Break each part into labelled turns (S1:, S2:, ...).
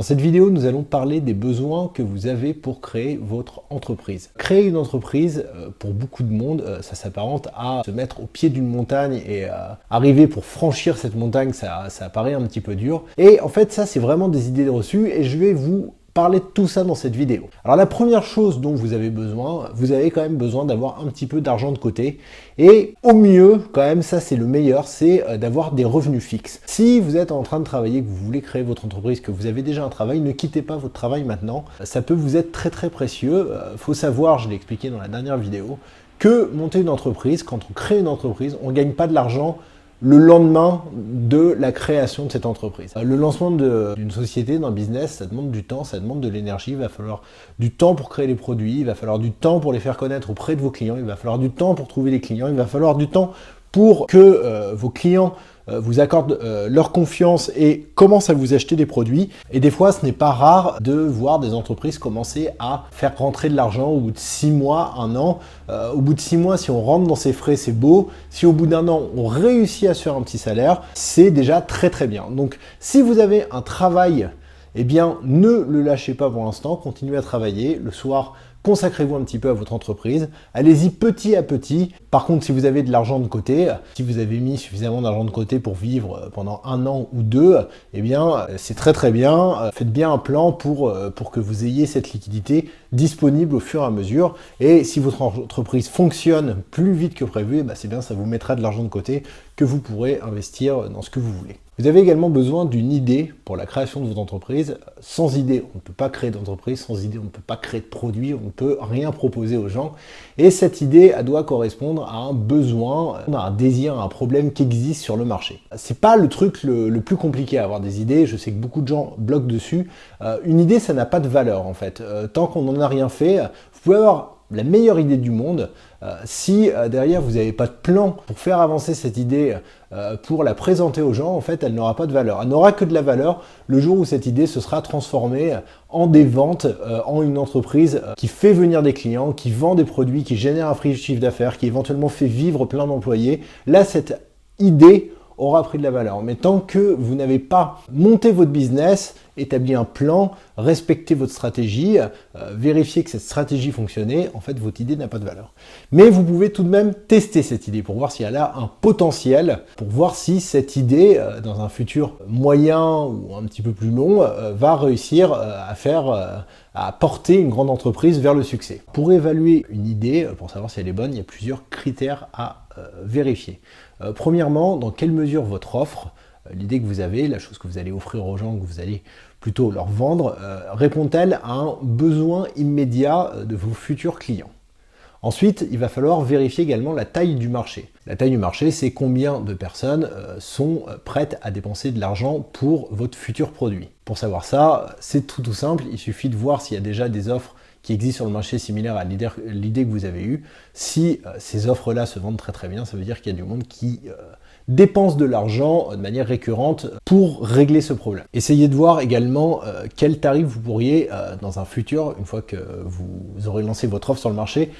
S1: Dans cette vidéo, nous allons parler des besoins que vous avez pour créer votre entreprise. Créer une entreprise, pour beaucoup de monde, ça s'apparente à se mettre au pied d'une montagne et arriver pour franchir cette montagne, ça paraît un petit peu dur. Et en fait, ça, c'est vraiment des idées reçues et je vais vous parler de tout ça dans cette vidéo. Alors la première chose dont vous avez besoin, vous avez quand même besoin d'avoir un petit peu d'argent de côté et au mieux, quand même, ça c'est le meilleur, c'est d'avoir des revenus fixes. Si vous êtes en train de travailler, que vous voulez créer votre entreprise, que vous avez déjà un travail, ne quittez pas votre travail maintenant. Ça peut vous être très très précieux. Faut savoir, je l'ai expliqué dans la dernière vidéo, que monter une entreprise, quand on crée une entreprise, on ne gagne pas de l'argent le lendemain de la création de cette entreprise. Le lancement d'une société, d'un business, ça demande du temps, ça demande de l'énergie, il va falloir du temps pour créer les produits, il va falloir du temps pour les faire connaître auprès de vos clients, il va falloir du temps pour trouver les clients, il va falloir du temps pour que vos clients vous accordent leur confiance et commencent à vous acheter des produits. Et des fois, ce n'est pas rare de voir des entreprises commencer à faire rentrer de l'argent au bout de 6 mois, 1 an. Au bout de 6 mois, si on rentre dans ses frais, c'est beau. Si au bout d'1 an, on réussit à se faire un petit salaire, c'est déjà très très bien. Donc, si vous avez un travail, eh bien, ne le lâchez pas pour l'instant. Continuez à travailler. Le soir, consacrez-vous un petit peu à votre entreprise, allez-y petit à petit. Par contre, si vous avez de l'argent de côté, si vous avez mis suffisamment d'argent de côté pour vivre pendant 1 an ou 2, eh bien, c'est très très bien. Faites bien un plan pour que vous ayez cette liquidité disponible au fur et à mesure. Et si votre entreprise fonctionne plus vite que prévu, c'est bien, ça vous mettra de l'argent de côté que vous pourrez investir dans ce que vous voulez. Vous avez également besoin d'une idée pour la création de votre entreprise. Sans idée, on ne peut pas créer d'entreprise. Sans idée, on ne peut pas créer de produit. On ne peut rien proposer aux gens. Et cette idée, elle doit correspondre à un besoin, à un désir, à un problème qui existe sur le marché. C'est pas le truc le plus compliqué à avoir des idées. Je sais que beaucoup de gens bloquent dessus. Une idée, ça n'a pas de valeur en fait. Tant qu'on n'en a rien fait, vous pouvez avoir la meilleure idée du monde. Si derrière vous n'avez pas de plan pour faire avancer cette idée, pour la présenter aux gens, en fait, elle n'aura pas de valeur. Elle n'aura que de la valeur le jour où cette idée se sera transformée en des ventes, en une entreprise qui fait venir des clients, qui vend des produits, qui génère un chiffre d'affaires, qui éventuellement fait vivre plein d'employés. Là, cette idée aura pris de la valeur. Mais tant que vous n'avez pas monté votre business, établi un plan, respecté votre stratégie, vérifié que cette stratégie fonctionnait, en fait, votre idée n'a pas de valeur. Mais vous pouvez tout de même tester cette idée pour voir si elle a un potentiel, pour voir si cette idée, dans un futur moyen ou un petit peu plus long, va réussir à porter une grande entreprise vers le succès. Pour évaluer une idée, pour savoir si elle est bonne, il y a plusieurs critères à vérifier. Premièrement, dans quelle mesure votre offre, l'idée que vous avez, la chose que vous allez offrir aux gens, que vous allez plutôt leur vendre, répond-elle à un besoin immédiat de vos futurs clients? Ensuite, il va falloir vérifier également la taille du marché. La taille du marché, c'est combien de personnes sont prêtes à dépenser de l'argent pour votre futur produit. Pour savoir ça, c'est tout simple, il suffit de voir s'il y a déjà des offres qui existent sur le marché similaires à l'idée que vous avez eue. Si ces offres-là se vendent très très bien, ça veut dire qu'il y a du monde qui dépense de l'argent de manière récurrente pour régler ce problème. Essayez de voir également quel tarif vous pourriez, dans un futur, une fois que vous aurez lancé votre offre sur le marché,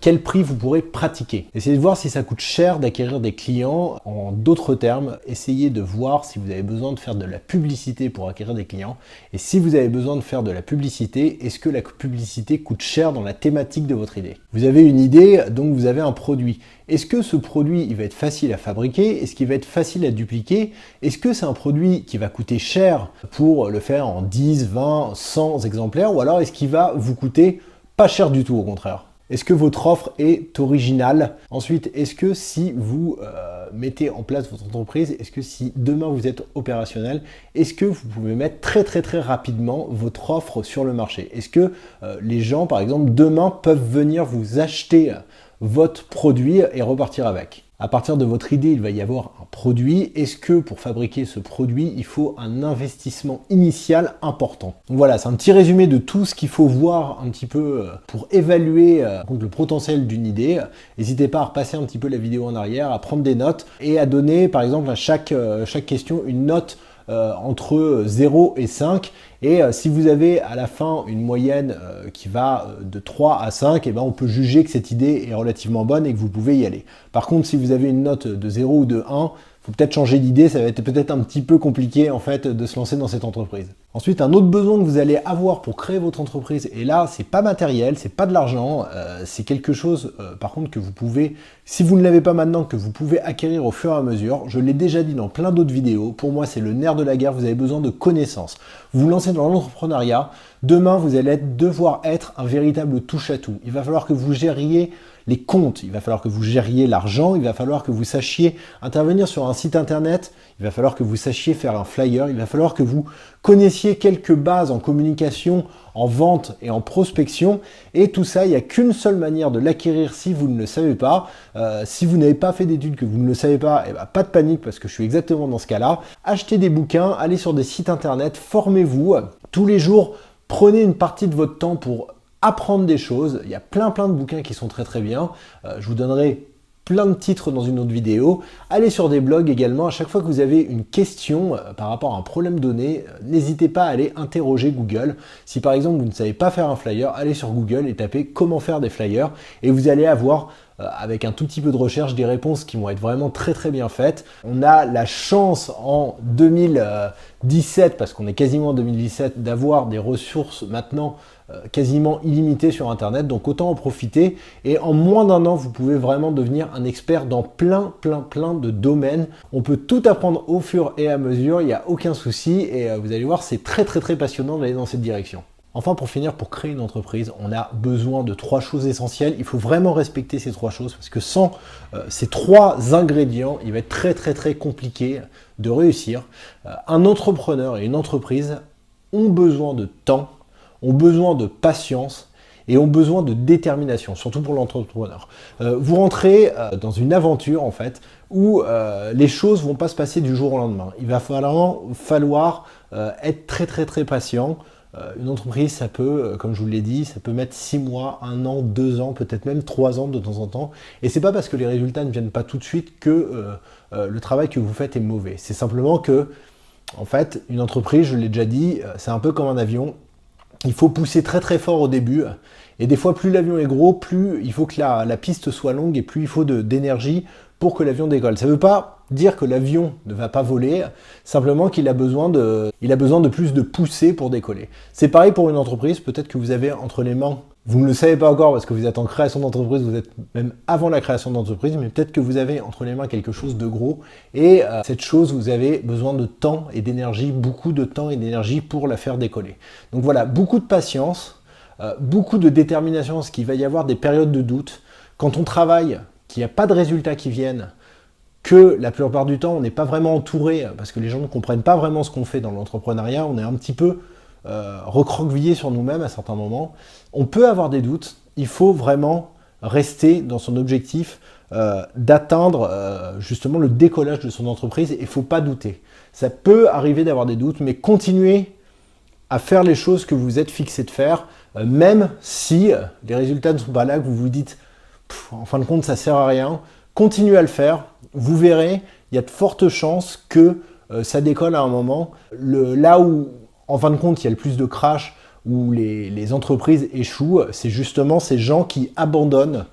S1: quel prix vous pourrez pratiquer. Essayez de voir si ça coûte cher d'acquérir des clients. En d'autres termes, essayez de voir si vous avez besoin de faire de la publicité pour acquérir des clients. Et si vous avez besoin de faire de la publicité, est-ce que la publicité coûte cher dans la thématique de votre idée? Vous avez une idée, donc vous avez un produit. Est-ce que ce produit, il va être facile à fabriquer? Est-ce qu'il va être facile à dupliquer? Est-ce que c'est un produit qui va coûter cher pour le faire en 10, 20, 100 exemplaires? Ou alors est-ce qu'il va vous coûter pas cher du tout au contraire? Est-ce que votre offre est originale? Ensuite, est-ce que si vous mettez en place votre entreprise, est-ce que si demain vous êtes opérationnel, est-ce que vous pouvez mettre très rapidement votre offre sur le marché? Est-ce que les gens, par exemple, demain peuvent venir vous acheter votre produit et repartir avec? À partir de votre idée, il va y avoir un produit. Est-ce que pour fabriquer ce produit, il faut un investissement initial important? Donc voilà, c'est un petit résumé de tout ce qu'il faut voir un petit peu pour évaluer le potentiel d'une idée. N'hésitez pas à repasser un petit peu la vidéo en arrière, à prendre des notes et à donner par exemple à chaque question une note entre 0 et 5. Et si vous avez à la fin une moyenne qui va de 3 à 5, et ben on peut juger que cette idée est relativement bonne et que vous pouvez y aller. Par contre, si vous avez une note de 0 ou de 1, faut peut-être changer d'idée, ça va être peut-être un petit peu compliqué en fait de se lancer dans cette entreprise. Ensuite, un autre besoin que vous allez avoir pour créer votre entreprise, et là c'est pas matériel, c'est pas de l'argent, c'est quelque chose par contre que vous pouvez, si vous ne l'avez pas maintenant, que vous pouvez acquérir au fur et à mesure. Je l'ai déjà dit dans plein d'autres vidéos, pour moi c'est le nerf de la guerre, vous avez besoin de connaissances. Vous vous lancez dans l'entrepreneuriat, demain vous allez devoir être un véritable touche-à-tout. Il va falloir que vous gériez les comptes, il va falloir que vous gériez l'argent, il va falloir que vous sachiez intervenir sur un site internet, il va falloir que vous sachiez faire un flyer, il va falloir que vous connaissiez quelques bases en communication, en vente et en prospection, et tout ça, il n'y a qu'une seule manière de l'acquérir si vous ne le savez pas. Si vous n'avez pas fait d'études, que vous ne le savez pas, eh ben, pas de panique parce que je suis exactement dans ce cas-là. Achetez des bouquins, allez sur des sites internet, formez-vous. Tous les jours, prenez une partie de votre temps pour apprendre des choses. Il y a plein de bouquins qui sont très bien. Je vous donnerai plein de titres dans une autre vidéo. Allez sur des blogs également. À chaque fois que vous avez une question par rapport à un problème donné, n'hésitez pas à aller interroger Google. Si par exemple vous ne savez pas faire un flyer, allez sur Google et tapez comment faire des flyers et vous allez avoir avec un tout petit peu de recherche des réponses qui vont être vraiment très bien faites. On a la chance en 2017, parce qu'on est quasiment en 2017, d'avoir des ressources maintenant quasiment illimitées sur internet, donc autant en profiter, et en moins d'un an vous pouvez vraiment devenir un expert dans plein de domaines. On peut tout apprendre au fur et à mesure, il n'y a aucun souci, et vous allez voir, c'est très passionnant d'aller dans cette direction. Enfin, pour finir, pour créer une entreprise, on a besoin de 3 choses essentielles. Il faut vraiment respecter ces 3 choses parce que sans ces 3 ingrédients, il va être très compliqué de réussir. Un entrepreneur et une entreprise ont besoin de temps, ont besoin de patience et ont besoin de détermination, surtout pour l'entrepreneur. Vous rentrez dans une aventure en fait où les choses vont pas se passer du jour au lendemain. Il va falloir être très patient. Une entreprise, ça peut, comme je vous l'ai dit, ça peut mettre 6 mois, 1 an, 2 ans, peut-être même 3 ans de temps en temps. Et c'est pas parce que les résultats ne viennent pas tout de suite que le travail que vous faites est mauvais. C'est simplement que, en fait, une entreprise, je l'ai déjà dit, c'est un peu comme un avion. Il faut pousser très fort au début. Et des fois, plus l'avion est gros, plus il faut que la piste soit longue et plus il faut d'énergie pour que l'avion décolle. Ça ne veut pas dire que l'avion ne va pas voler, simplement qu'il a besoin de plus de poussée pour décoller. C'est pareil pour une entreprise, peut-être que vous avez entre les mains, vous ne le savez pas encore parce que vous êtes en création d'entreprise, vous êtes même avant la création d'entreprise, mais peut-être que vous avez entre les mains quelque chose de gros et cette chose, vous avez besoin de temps et d'énergie, beaucoup de temps et d'énergie pour la faire décoller. Donc voilà, beaucoup de patience, beaucoup de détermination, parce qu'il va y avoir des périodes de doute. Quand on travaille, qu'il n'y a pas de résultats qui viennent, que la plupart du temps on n'est pas vraiment entouré, parce que les gens ne comprennent pas vraiment ce qu'on fait dans l'entrepreneuriat, on est un petit peu recroquevillé sur nous-mêmes à certains moments, on peut avoir des doutes, il faut vraiment rester dans son objectif d'atteindre justement le décollage de son entreprise, et il ne faut pas douter. Ça peut arriver d'avoir des doutes, mais continuez à faire les choses que vous êtes fixé de faire, même si les résultats ne sont pas là, que vous vous dites en fin de compte ça sert à rien, continuez à le faire, vous verrez, il y a de fortes chances que ça décolle à un moment. Là où en fin de compte il y a le plus de crash, où les entreprises échouent, c'est justement ces gens qui abandonnent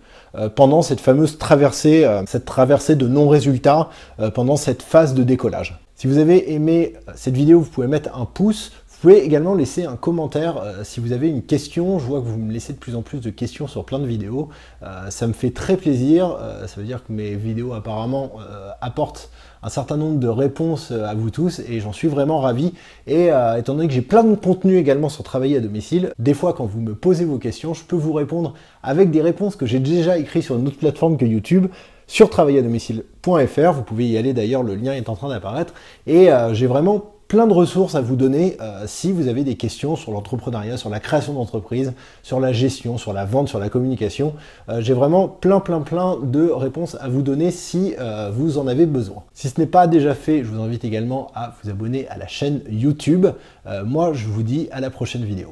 S1: pendant cette fameuse traversée, cette traversée de non-résultat, pendant cette phase de décollage. Si vous avez aimé cette vidéo, vous pouvez mettre un pouce. Vous pouvez également laisser un commentaire si vous avez une question. Je vois que vous me laissez de plus en plus de questions sur plein de vidéos. Ça me fait très plaisir. Ça veut dire que mes vidéos apparemment apportent un certain nombre de réponses à vous tous et j'en suis vraiment ravi. Et étant donné que j'ai plein de contenu également sur travailler à domicile, des fois quand vous me posez vos questions, je peux vous répondre avec des réponses que j'ai déjà écrites sur une autre plateforme que YouTube, sur travailleadomicile.fr. Vous pouvez y aller d'ailleurs, le lien est en train d'apparaître. Et j'ai vraiment plein de ressources à vous donner si vous avez des questions sur l'entrepreneuriat, sur la création d'entreprise, sur la gestion, sur la vente, sur la communication. J'ai vraiment plein de réponses à vous donner si vous en avez besoin. Si ce n'est pas déjà fait, je vous invite également à vous abonner à la chaîne YouTube. Moi, je vous dis à la prochaine vidéo.